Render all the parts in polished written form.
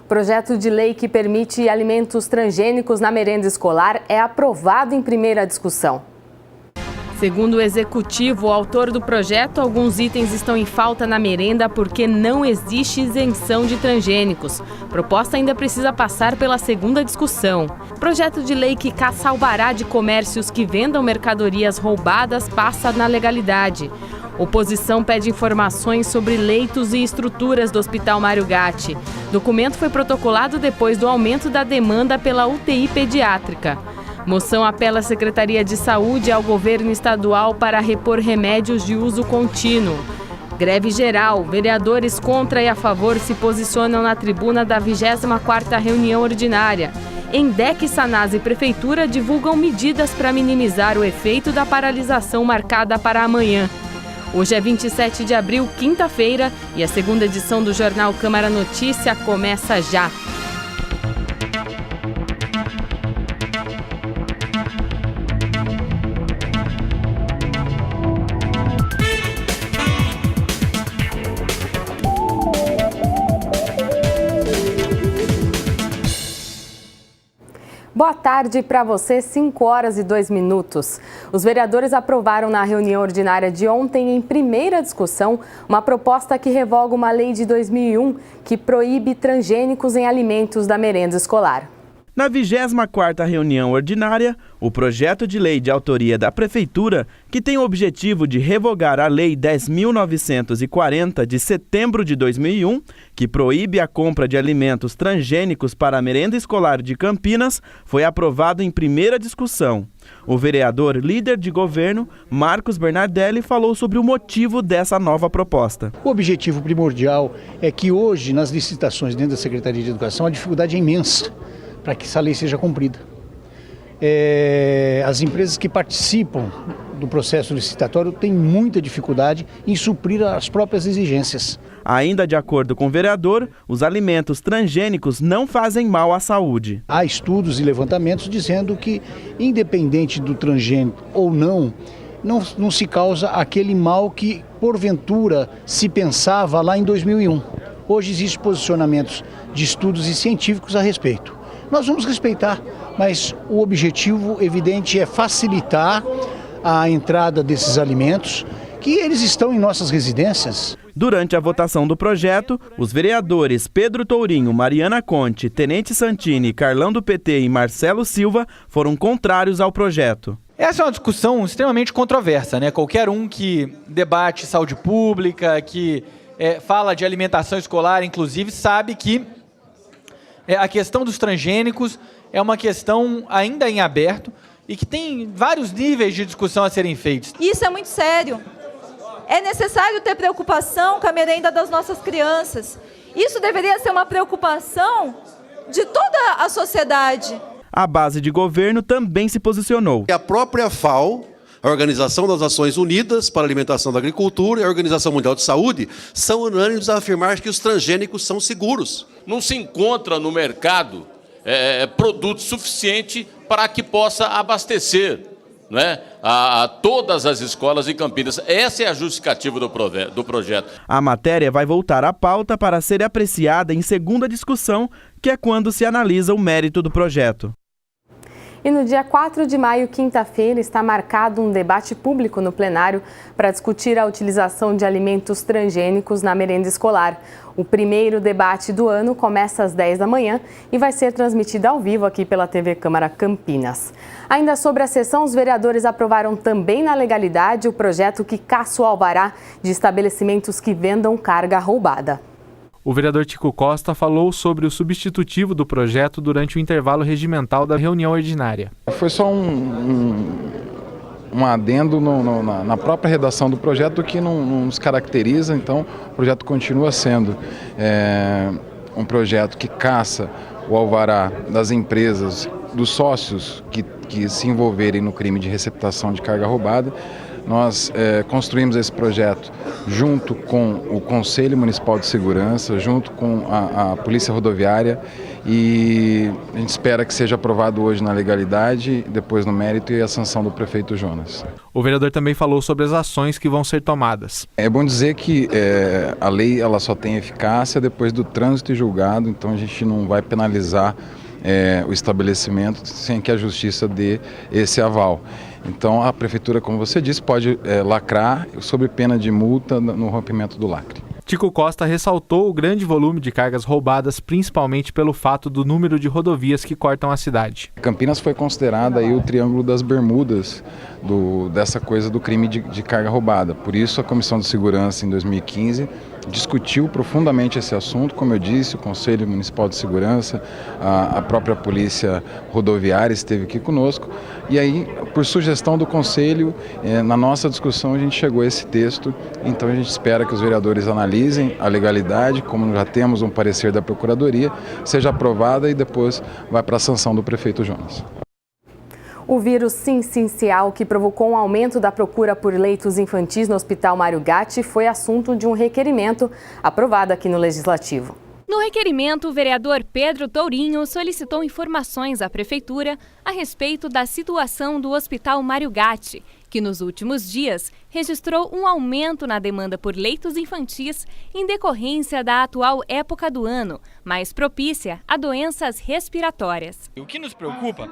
Projeto de lei que permite alimentos transgênicos na merenda escolar é aprovado em primeira discussão. Segundo o executivo, o autor do projeto, alguns itens estão em falta na merenda porque não existe isenção de transgênicos. A proposta ainda precisa passar pela segunda discussão. Projeto de lei que caça alvará de comércios que vendam mercadorias roubadas passa na legalidade. Oposição pede informações sobre leitos e estruturas do Hospital Mário Gatti. Documento foi protocolado depois do aumento da demanda pela UTI pediátrica. Moção apela à Secretaria de Saúde e ao governo estadual para repor remédios de uso contínuo. Greve geral. Vereadores contra e a favor se posicionam na tribuna da 24ª reunião ordinária. ENDEC, Sanasa e Prefeitura divulgam medidas para minimizar o efeito da paralisação marcada para amanhã. Hoje é 27 de abril, quinta-feira, e a segunda edição do Jornal Câmara Notícia começa já. Boa tarde para você, 5h02. Os vereadores aprovaram na reunião ordinária de ontem, em primeira discussão, uma proposta que revoga uma lei de 2001 que proíbe transgênicos em alimentos da merenda escolar. Na 24ª reunião ordinária, o projeto de lei de autoria da Prefeitura, que tem o objetivo de revogar a Lei 10.940 de setembro de 2001, que proíbe a compra de alimentos transgênicos para a merenda escolar de Campinas, foi aprovado em primeira discussão. O vereador líder de governo, Marcos Bernardelli, falou sobre o motivo dessa nova proposta. O objetivo primordial é que hoje, nas licitações dentro da Secretaria de Educação, a dificuldade é imensa para que essa lei seja cumprida. As empresas que participam do processo licitatório têm muita dificuldade em suprir as próprias exigências. Ainda de acordo com o vereador, os alimentos transgênicos não fazem mal à saúde. Há estudos e levantamentos dizendo que, independente do transgênico ou não se causa aquele mal que, porventura, se pensava lá em 2001. Hoje existem posicionamentos de estudos e científicos a respeito. Nós vamos respeitar, mas o objetivo evidente é facilitar a entrada desses alimentos, que eles estão em nossas residências. Durante a votação do projeto, os vereadores Pedro Tourinho, Mariana Conte, Tenente Santini, Carlão do PT e Marcelo Silva foram contrários ao projeto. Essa é uma discussão extremamente controversa, né? Qualquer um que debate saúde pública, que fala de alimentação escolar, inclusive, sabe que a questão dos transgênicos é uma questão ainda em aberto e que tem vários níveis de discussão a serem feitos. Isso é muito sério. É necessário ter preocupação com a merenda das nossas crianças. Isso deveria ser uma preocupação de toda a sociedade. A base de governo também se posicionou. A própria FAO, a Organização das Nações Unidas para a Alimentação da Agricultura e a Organização Mundial de Saúde são unânimes a afirmar que os transgênicos são seguros. Não se encontra no mercado produto suficiente para que possa abastecer, né, a todas as escolas de Campinas. Essa é a justificativa do projeto. A matéria vai voltar à pauta para ser apreciada em segunda discussão, que é quando se analisa o mérito do projeto. E no dia 4 de maio, quinta-feira, está marcado um debate público no plenário para discutir a utilização de alimentos transgênicos na merenda escolar. O primeiro debate do ano começa às 10 da manhã e vai ser transmitido ao vivo aqui pela TV Câmara Campinas. Ainda sobre a sessão, os vereadores aprovaram também na legalidade o projeto que caça o alvará de estabelecimentos que vendam carga roubada. O vereador Tico Costa falou sobre o substitutivo do projeto durante o intervalo regimental da reunião ordinária. Foi só um adendo na própria redação do projeto que não nos caracteriza, então o projeto continua sendo um projeto que caça o alvará das empresas, dos sócios que se envolverem no crime de receptação de carga roubada, Nós construímos esse projeto junto com o Conselho Municipal de Segurança, junto com a Polícia Rodoviária, e a gente espera que seja aprovado hoje na legalidade, depois no mérito e a sanção do prefeito Jonas. O vereador também falou sobre as ações que vão ser tomadas. É bom dizer que a lei ela só tem eficácia depois do trânsito e julgado, então a gente não vai penalizar o estabelecimento sem que a justiça dê esse aval. Então a prefeitura, como você disse, pode lacrar sob pena de multa no rompimento do lacre. Tico Costa ressaltou o grande volume de cargas roubadas, principalmente pelo fato do número de rodovias que cortam a cidade. Campinas foi considerada aí o Triângulo das Bermudas dessa coisa do crime de carga roubada. Por isso a Comissão de Segurança, em 2015, discutiu profundamente esse assunto. Como eu disse, o Conselho Municipal de Segurança, a própria Polícia Rodoviária esteve aqui conosco. E aí, por sugestão do Conselho, na nossa discussão a gente chegou a esse texto. Então a gente espera que os vereadores analisem a legalidade, como já temos um parecer da Procuradoria, seja aprovada e depois vai para a sanção do prefeito Jonas. O vírus sincicial, que provocou um aumento da procura por leitos infantis no Hospital Mário Gatti, foi assunto de um requerimento aprovado aqui no Legislativo. No requerimento, o vereador Pedro Tourinho solicitou informações à Prefeitura a respeito da situação do Hospital Mário Gatti, que nos últimos dias registrou um aumento na demanda por leitos infantis em decorrência da atual época do ano, mais propícia a doenças respiratórias. O que nos preocupa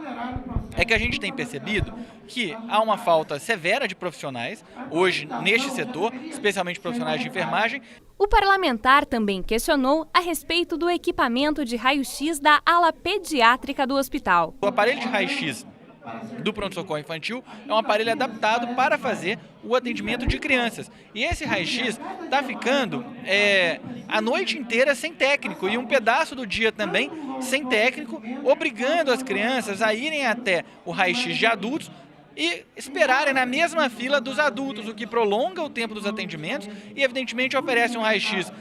é que a gente tem percebido que há uma falta severa de profissionais hoje neste setor, especialmente profissionais de enfermagem. O parlamentar também questionou a respeito do equipamento de raio-x da ala pediátrica do hospital. O aparelho de raio-x do pronto-socorro infantil é um aparelho adaptado para fazer o atendimento de crianças. E esse raio-x está ficando a noite inteira sem técnico e um pedaço do dia também sem técnico, obrigando as crianças a irem até o raio-x de adultos e esperarem na mesma fila dos adultos, o que prolonga o tempo dos atendimentos e, evidentemente, oferece um raio-x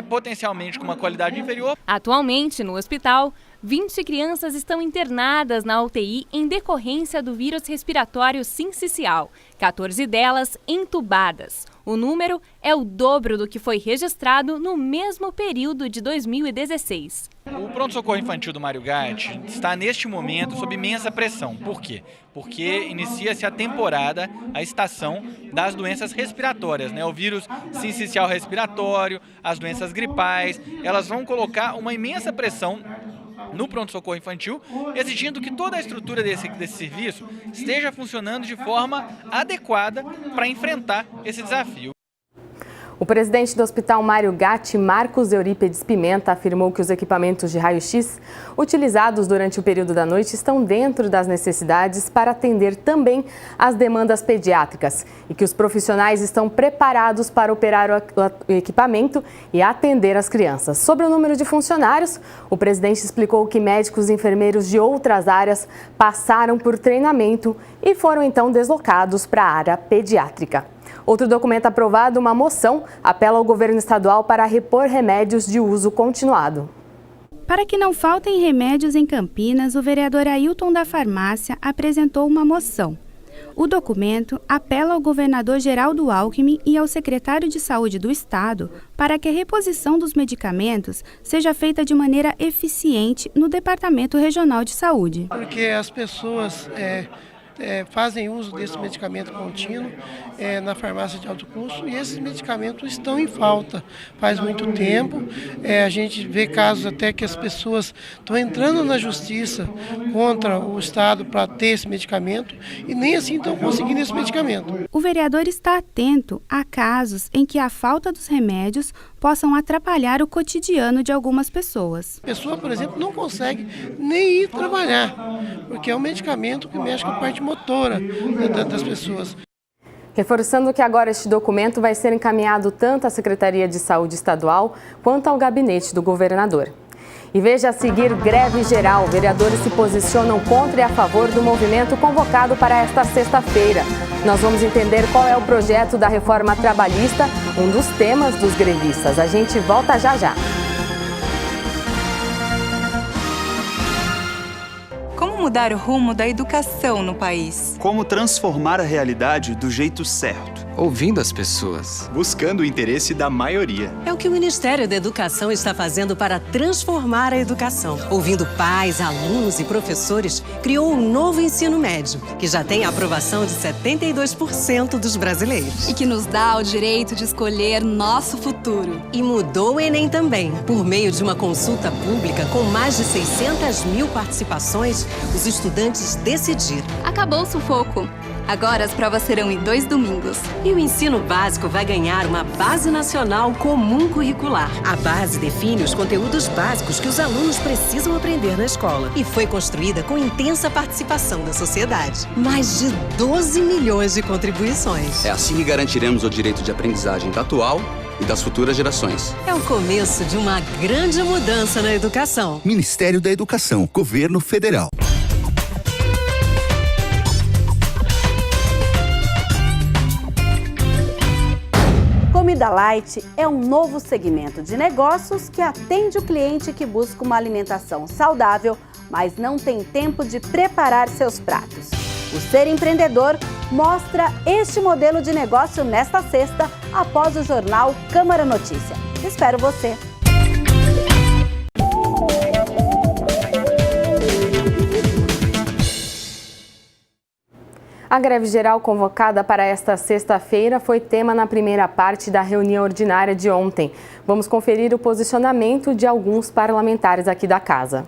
potencialmente com uma qualidade inferior. Atualmente, no hospital, 20 crianças estão internadas na UTI em decorrência do vírus respiratório sincicial, 14 delas entubadas. O número é o dobro do que foi registrado no mesmo período de 2016. O pronto-socorro infantil do Mário Gatti está neste momento sob imensa pressão. Por quê? Porque inicia-se a temporada, a estação das doenças respiratórias, O vírus sincicial respiratório, as doenças gripais, elas vão colocar uma imensa pressão no pronto-socorro infantil, exigindo que toda a estrutura desse serviço esteja funcionando de forma adequada para enfrentar esse desafio. O presidente do Hospital Mário Gatti, Marcos Eurípedes Pimenta, afirmou que os equipamentos de raio-x utilizados durante o período da noite estão dentro das necessidades para atender também as demandas pediátricas e que os profissionais estão preparados para operar o equipamento e atender as crianças. Sobre o número de funcionários, o presidente explicou que médicos e enfermeiros de outras áreas passaram por treinamento e foram então deslocados para a área pediátrica. Outro documento aprovado, uma moção, apela ao governo estadual para repor remédios de uso continuado. Para que não faltem remédios em Campinas, o vereador Ailton da Farmácia apresentou uma moção. O documento apela ao governador Geraldo Alckmin e ao secretário de Saúde do Estado para que a reposição dos medicamentos seja feita de maneira eficiente no Departamento Regional de Saúde. Porque as pessoas fazem uso desse medicamento contínuo na farmácia de alto custo e esses medicamentos estão em falta faz muito tempo. A gente vê casos até que as pessoas estão entrando na justiça contra o Estado para ter esse medicamento e nem assim estão conseguindo esse medicamento. O vereador está atento a casos em que a falta dos remédios possam atrapalhar o cotidiano de algumas pessoas. A pessoa, por exemplo, não consegue nem ir trabalhar, porque é um medicamento que mexe com a parte motora das pessoas. Reforçando que agora este documento vai ser encaminhado tanto à Secretaria de Saúde Estadual quanto ao gabinete do governador. E veja a seguir, greve geral. Vereadores se posicionam contra e a favor do movimento convocado para esta sexta-feira. Nós vamos entender qual é o projeto da reforma trabalhista, um dos temas dos grevistas. A gente volta já já. mudar o rumo da educação no país. Como transformar a realidade do jeito certo. Ouvindo as pessoas. Buscando o interesse da maioria. É o que o Ministério da Educação está fazendo para transformar a educação. Ouvindo pais, alunos e professores, criou um novo ensino médio, que já tem a aprovação de 72% dos brasileiros. E que nos dá o direito de escolher nosso futuro. E mudou o Enem também. Por meio de uma consulta pública com mais de 600 mil participações, os estudantes decidiram. Acabou o sufoco. Agora as provas serão em 2 domingos. E o ensino básico vai ganhar uma Base Nacional Comum Curricular. A base define os conteúdos básicos que os alunos precisam aprender na escola. E foi construída com intensa participação da sociedade. Mais de 12 milhões de contribuições. É assim que garantiremos o direito de aprendizagem da atual e das futuras gerações. É o começo de uma grande mudança na educação. Ministério da Educação, Governo Federal. Comida Light é um novo segmento de negócios que atende o cliente que busca uma alimentação saudável, mas não tem tempo de preparar seus pratos. O Ser Empreendedor mostra este modelo de negócio nesta sexta, após o jornal Câmara Notícia. Espero você! A greve geral convocada para esta sexta-feira foi tema na primeira parte da reunião ordinária de ontem. Vamos conferir o posicionamento de alguns parlamentares aqui da casa.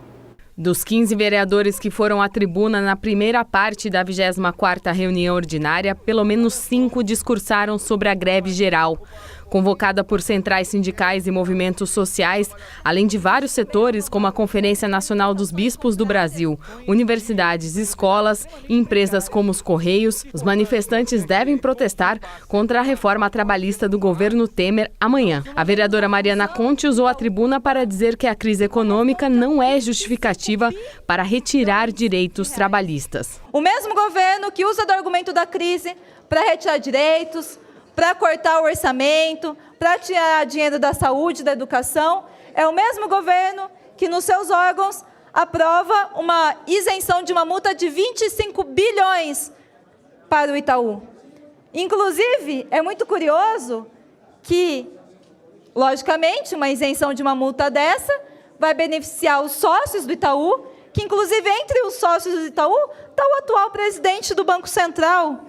Dos 15 vereadores que foram à tribuna na primeira parte da 24ª reunião ordinária, pelo menos 5 discursaram sobre a greve geral. Convocada por centrais sindicais e movimentos sociais, além de vários setores como a Conferência Nacional dos Bispos do Brasil, universidades, escolas e empresas como os Correios, os manifestantes devem protestar contra a reforma trabalhista do governo Temer amanhã. A vereadora Mariana Conte usou a tribuna para dizer que a crise econômica não é justificativa para retirar direitos trabalhistas. O mesmo governo que usa do argumento da crise para retirar direitos, para cortar o orçamento, para tirar dinheiro da saúde, da educação, é o mesmo governo que nos seus órgãos aprova uma isenção de uma multa de 25 bilhões para o Itaú. Inclusive, é muito curioso que, logicamente, uma isenção de uma multa dessa vai beneficiar os sócios do Itaú, que inclusive entre os sócios do Itaú está o atual presidente do Banco Central,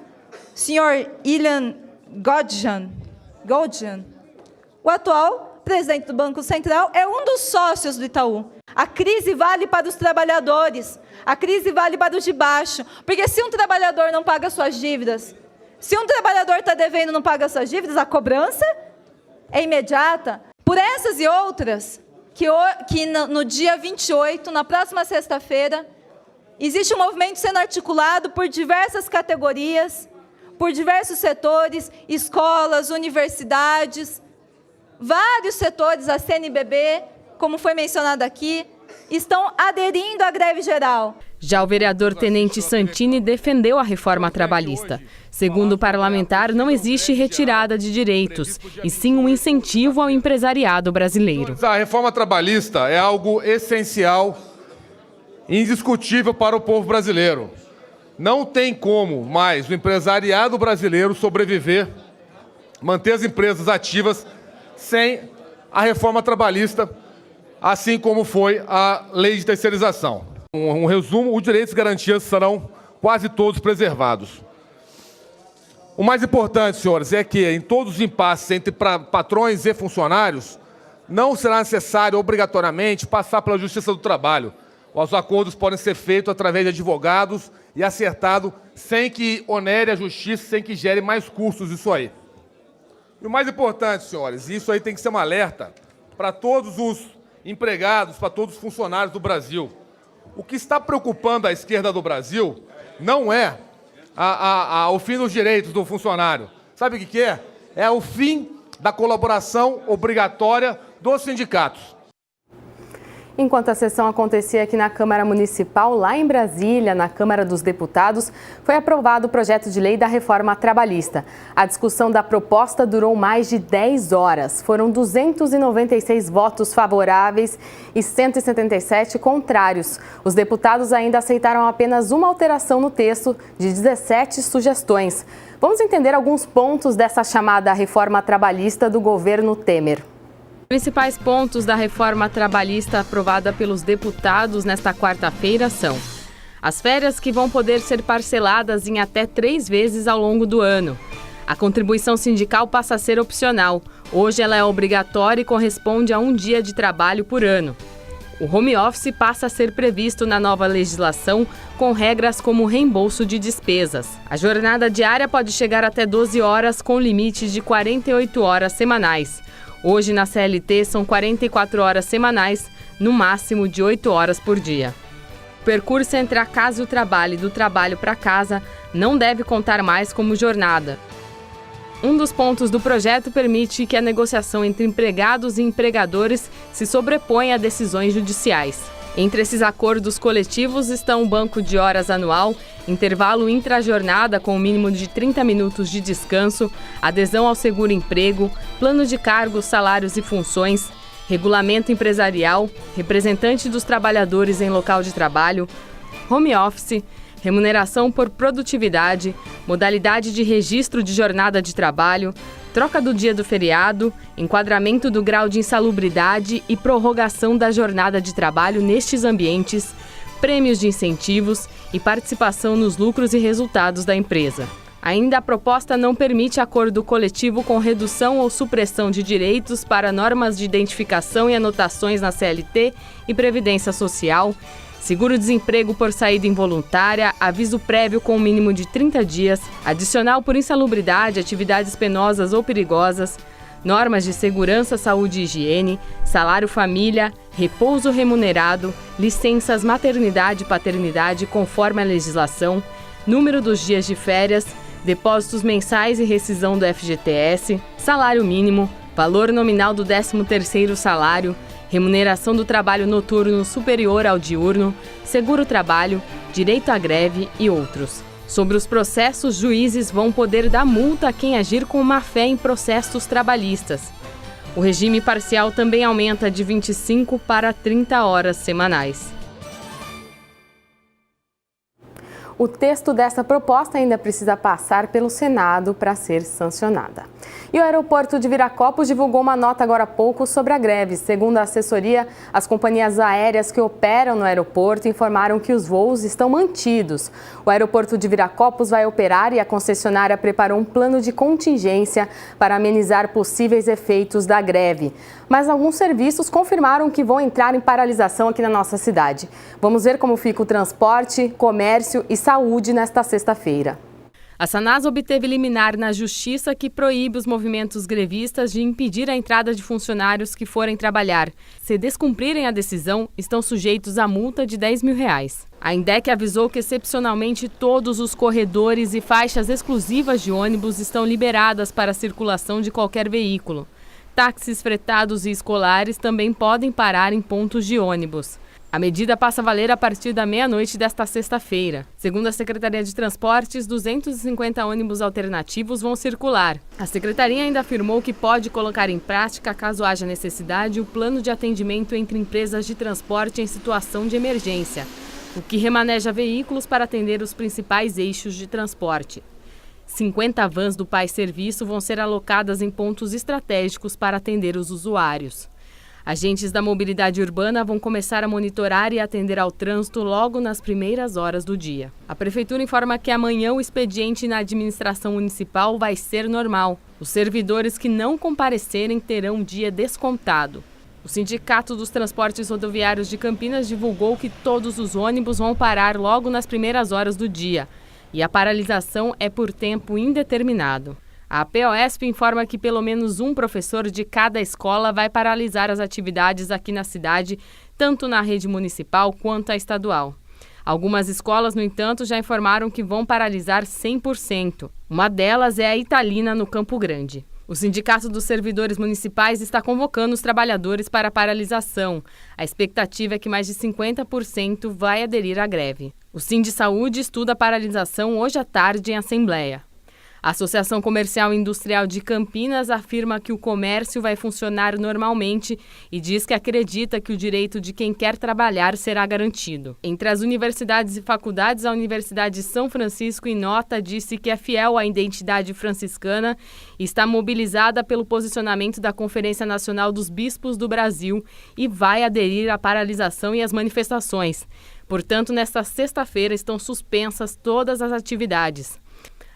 senhor Ilan Godjan. O atual presidente do Banco Central é um dos sócios do Itaú. A crise vale para os trabalhadores, a crise vale para os de baixo, porque se um trabalhador não paga suas dívidas, se um trabalhador está devendo e não paga suas dívidas, a cobrança é imediata. Por essas e outras, que no dia 28, na próxima sexta-feira, existe um movimento sendo articulado por diversas categorias, por diversos setores, escolas, universidades, vários setores, a CNBB, como foi mencionado aqui, estão aderindo à greve geral. Já o vereador Tenente Santini defendeu a reforma trabalhista. Segundo o parlamentar, não existe retirada de direitos, e sim um incentivo ao empresariado brasileiro. A reforma trabalhista é algo essencial, indiscutível para o povo brasileiro. Não tem como mais o empresariado brasileiro sobreviver, manter as empresas ativas sem a reforma trabalhista, assim como foi a lei de terceirização. Um resumo, os direitos e garantias serão quase todos preservados. O mais importante, senhores, é que em todos os impasses entre patrões e funcionários, não será necessário obrigatoriamente passar pela Justiça do Trabalho. Os acordos podem ser feitos através de advogados e acertado sem que onere a justiça, sem que gere mais custos isso aí. E o mais importante, senhores, e isso aí tem que ser um alerta para todos os empregados, para todos os funcionários do Brasil. O que está preocupando a esquerda do Brasil não é o fim dos direitos do funcionário. Sabe o que é? É o fim da colaboração obrigatória dos sindicatos. Enquanto a sessão acontecia aqui na Câmara Municipal, lá em Brasília, na Câmara dos Deputados, foi aprovado o projeto de lei da reforma trabalhista. A discussão da proposta durou mais de 10 horas. Foram 296 votos favoráveis e 177 contrários. Os deputados ainda aceitaram apenas uma alteração no texto de 17 sugestões. Vamos entender alguns pontos dessa chamada reforma trabalhista do governo Temer. Os principais pontos da reforma trabalhista aprovada pelos deputados nesta quarta-feira são: as férias, que vão poder ser parceladas em até 3 vezes ao longo do ano. A contribuição sindical passa a ser opcional. Hoje ela é obrigatória e corresponde a 1 dia de trabalho por ano. O home office passa a ser previsto na nova legislação, com regras como reembolso de despesas. A jornada diária pode chegar até 12 horas, com limite de 48 horas semanais. Hoje, na CLT, são 44 horas semanais, no máximo de 8 horas por dia. O percurso entre a casa e o trabalho e do trabalho para casa não deve contar mais como jornada. Um dos pontos do projeto permite que a negociação entre empregados e empregadores se sobreponha a decisões judiciais. Entre esses acordos coletivos estão o banco de horas anual, intervalo intrajornada com um mínimo de 30 minutos de descanso, adesão ao seguro-emprego, plano de cargos, salários e funções, regulamento empresarial, representante dos trabalhadores em local de trabalho, home office, remuneração por produtividade, modalidade de registro de jornada de trabalho, troca do dia do feriado, enquadramento do grau de insalubridade e prorrogação da jornada de trabalho nestes ambientes, prêmios de incentivos e participação nos lucros e resultados da empresa. Ainda a proposta não permite acordo coletivo com redução ou supressão de direitos para normas de identificação e anotações na CLT e Previdência Social, seguro-desemprego por saída involuntária, aviso prévio com um mínimo de 30 dias, adicional por insalubridade, atividades penosas ou perigosas, normas de segurança, saúde e higiene, salário-família, repouso remunerado, licenças maternidade e paternidade conforme a legislação, número dos dias de férias, depósitos mensais e rescisão do FGTS, salário mínimo, valor nominal do 13º salário, remuneração do trabalho noturno superior ao diurno, seguro-trabalho, direito à greve e outros. Sobre os processos, juízes vão poder dar multa a quem agir com má-fé em processos trabalhistas. O regime parcial também aumenta de 25 para 30 horas semanais. O texto dessa proposta ainda precisa passar pelo Senado para ser sancionada. E o aeroporto de Viracopos divulgou uma nota agora há pouco sobre a greve. Segundo a assessoria, as companhias aéreas que operam no aeroporto informaram que os voos estão mantidos. O aeroporto de Viracopos vai operar e a concessionária preparou um plano de contingência para amenizar possíveis efeitos da greve. Mas alguns serviços confirmaram que vão entrar em paralisação aqui na nossa cidade. Vamos ver como fica o transporte, comércio e saúde nesta sexta-feira. A Sanasa obteve liminar na Justiça que proíbe os movimentos grevistas de impedir a entrada de funcionários que forem trabalhar. Se descumprirem a decisão, estão sujeitos a multa de R$10 mil. A INDEC avisou que, excepcionalmente, todos os corredores e faixas exclusivas de ônibus estão liberadas para a circulação de qualquer veículo. Táxis fretados e escolares também podem parar em pontos de ônibus. A medida passa a valer a partir da meia-noite desta sexta-feira. Segundo a Secretaria de Transportes, 250 ônibus alternativos vão circular. A Secretaria ainda afirmou que pode colocar em prática, caso haja necessidade, o plano de atendimento entre empresas de transporte em situação de emergência, o que remaneja veículos para atender os principais eixos de transporte. 50 vans do Pai Serviço vão ser alocadas em pontos estratégicos para atender os usuários. Agentes da mobilidade urbana vão começar a monitorar e atender ao trânsito logo nas primeiras horas do dia. A Prefeitura informa que amanhã o expediente na administração municipal vai ser normal. Os servidores que não comparecerem terão um dia descontado. O Sindicato dos Transportes Rodoviários de Campinas divulgou que todos os ônibus vão parar logo nas primeiras horas do dia. E a paralisação é por tempo indeterminado. A POSP informa que pelo menos um professor de cada escola vai paralisar as atividades aqui na cidade, tanto na rede municipal quanto a estadual. Algumas escolas, no entanto, já informaram que vão paralisar 100%. Uma delas é a Italina, no Campo Grande. O Sindicato dos Servidores Municipais está convocando os trabalhadores para a paralisação. A expectativa é que mais de 50% vai aderir à greve. O Sindisaúde estuda a paralisação hoje à tarde em assembleia. A Associação Comercial e Industrial de Campinas afirma que o comércio vai funcionar normalmente e diz que acredita que o direito de quem quer trabalhar será garantido. Entre as universidades e faculdades, a Universidade de São Francisco, em nota, disse que é fiel à identidade franciscana e está mobilizada pelo posicionamento da Conferência Nacional dos Bispos do Brasil e vai aderir à paralisação e às manifestações. Portanto, nesta sexta-feira estão suspensas todas as atividades.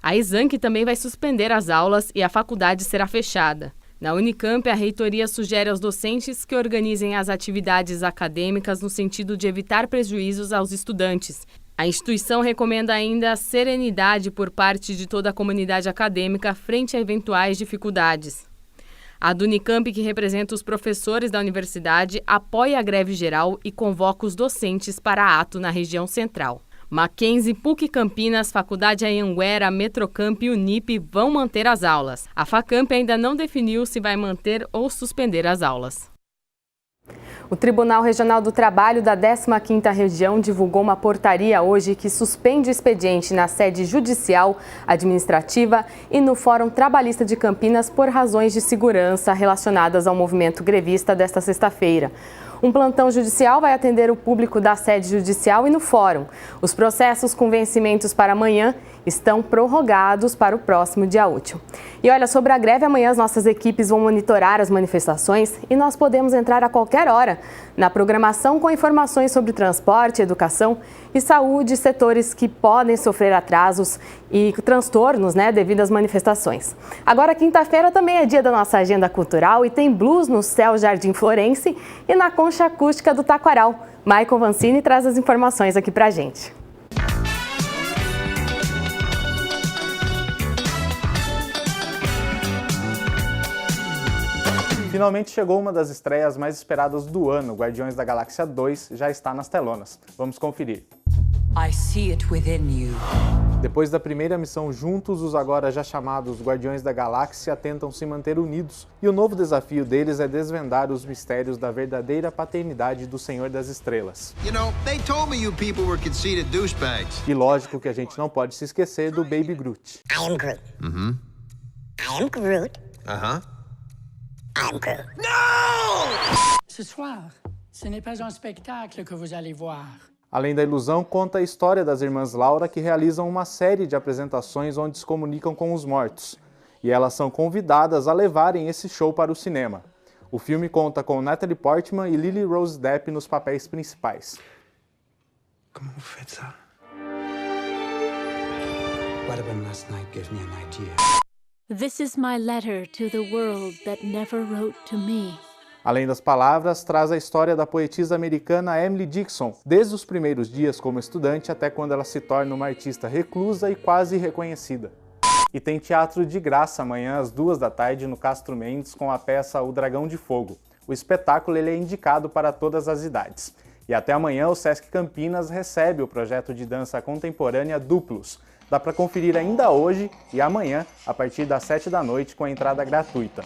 A Exanc também vai suspender as aulas e a faculdade será fechada. Na Unicamp, a reitoria sugere aos docentes que organizem as atividades acadêmicas no sentido de evitar prejuízos aos estudantes. A instituição recomenda ainda a serenidade por parte de toda a comunidade acadêmica frente a eventuais dificuldades. A do Unicamp, que representa os professores da universidade, apoia a greve geral e convoca os docentes para ato na região central. Mackenzie, PUC Campinas, Faculdade Anhanguera, Metrocamp e Unip vão manter as aulas. A Facamp ainda não definiu se vai manter ou suspender as aulas. O Tribunal Regional do Trabalho da 15ª Região divulgou uma portaria hoje que suspende o expediente na sede judicial, administrativa e no Fórum Trabalhista de Campinas por razões de segurança relacionadas ao movimento grevista desta sexta-feira. Um plantão judicial vai atender o público da sede judicial e no fórum. Os processos com vencimentos para amanhã estão prorrogados para o próximo dia útil. E olha, sobre a greve, amanhã as nossas equipes vão monitorar as manifestações e nós podemos entrar a qualquer hora na programação com informações sobre transporte, educação e saúde, setores que podem sofrer atrasos e transtornos, devido às manifestações. Agora, quinta-feira também é dia da nossa agenda cultural e tem blues no Céu Jardim Florense e na Concha Acústica do Taquaral. Maicon Vancini traz as informações aqui pra gente. Finalmente chegou uma das estreias mais esperadas do ano. Guardiões da Galáxia 2 já está nas telonas. Vamos conferir. I see it within you. Depois da primeira missão juntos, os agora já chamados Guardiões da Galáxia tentam se manter unidos. E o novo desafio deles é desvendar os mistérios da verdadeira paternidade do Senhor das Estrelas. E lógico que a gente não pode se esquecer do Baby Groot. I am Groot. I am Groot. I'm Groot. Non! Ce soir, ce n'est pas un spectacle que vous allez voir. Além da ilusão, conta a história das irmãs Laura, que realizam uma série de apresentações onde se comunicam com os mortos. E elas são convidadas a levarem esse show para o cinema. O filme conta com Natalie Portman e Lily Rose Depp nos papéis principais. Comment vous faites ça? What happened last night gives me an idea. This is my letter to the world that never wrote to me. Além das palavras, traz a história da poetisa americana Emily Dickinson, desde os primeiros dias como estudante até quando ela se torna uma artista reclusa e quase reconhecida. E tem teatro de graça amanhã às 14h no Castro Mendes com a peça O Dragão de Fogo. O espetáculo é indicado para todas as idades. E até amanhã o Sesc Campinas recebe o projeto de dança contemporânea Duplos. Dá para conferir ainda hoje e amanhã, a partir das 19h, com a entrada gratuita.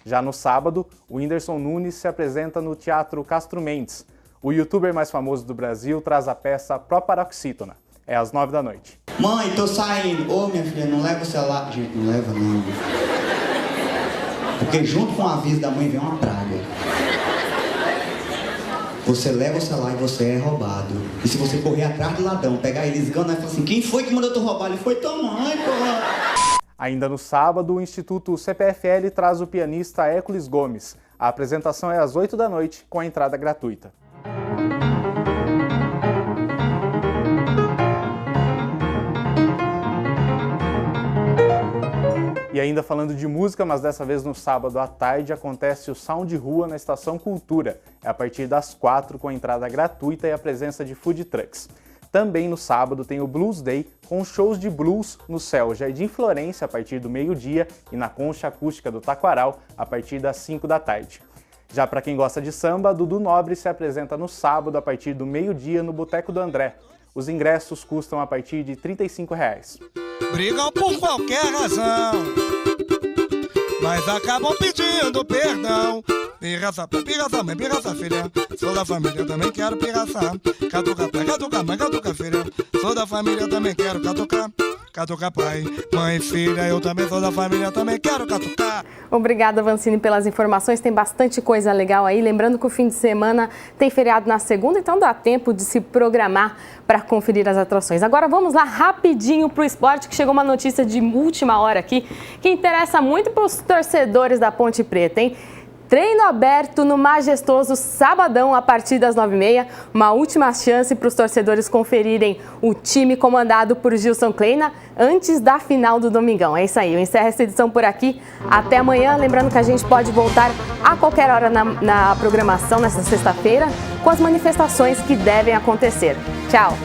Já no sábado, o Whindersson Nunes se apresenta no Teatro Castro Mendes. O youtuber mais famoso do Brasil traz a peça Proparoxítona. É às 21h. Mãe, tô saindo. Ô, minha filha, não leva o celular. Gente, não leva não. Porque junto com o aviso da mãe vem uma praga. Você leva o celular e você é roubado. E se você correr atrás do ladrão, pegar ele esgando, vai falar assim, quem foi que mandou tu roubar? Ele foi tua mãe, porra. Ainda no sábado, o Instituto CPFL traz o pianista Hércules Gomes. A apresentação é às 20h com a entrada gratuita. E ainda falando de música, mas dessa vez no sábado à tarde, acontece o Sound Rua na Estação Cultura. É a partir das 4h com a entrada gratuita e a presença de food trucks. Também no sábado tem o Blues Day, com shows de blues no Céu Jardim Florense a partir do meio-dia e na Concha Acústica do Taquaral a partir das 5h. Já para quem gosta de samba, Dudu Nobre se apresenta no sábado a partir do meio-dia no Boteco do André. Os ingressos custam a partir de R$ 35. brigam por qualquer razão, mas acabam pedindo perdão. Pirraça pai, pirraça mãe, pirraça filha, sou da família, também quero pirraçar. Catuca pai, catuca mãe, catuca filha, sou da família, também quero catucar. Catuca pai, mãe e filha, eu também sou da família, também quero catucar. Obrigada, Vancini, pelas informações. Tem bastante coisa legal aí. Lembrando que o fim de semana tem feriado na segunda, então dá tempo de se programar para conferir as atrações. Agora vamos lá rapidinho para o esporte, que chegou uma notícia de última hora aqui, que interessa muito para os torcedores da Ponte Preta, hein? Treino aberto no majestoso sabadão a partir das 9h30. Uma última chance para os torcedores conferirem o time comandado por Gilson Kleina antes da final do domingão. É isso aí, eu encerro essa edição por aqui. Até amanhã. Lembrando que a gente pode voltar a qualquer hora na programação, nesta sexta-feira, com as manifestações que devem acontecer. Tchau!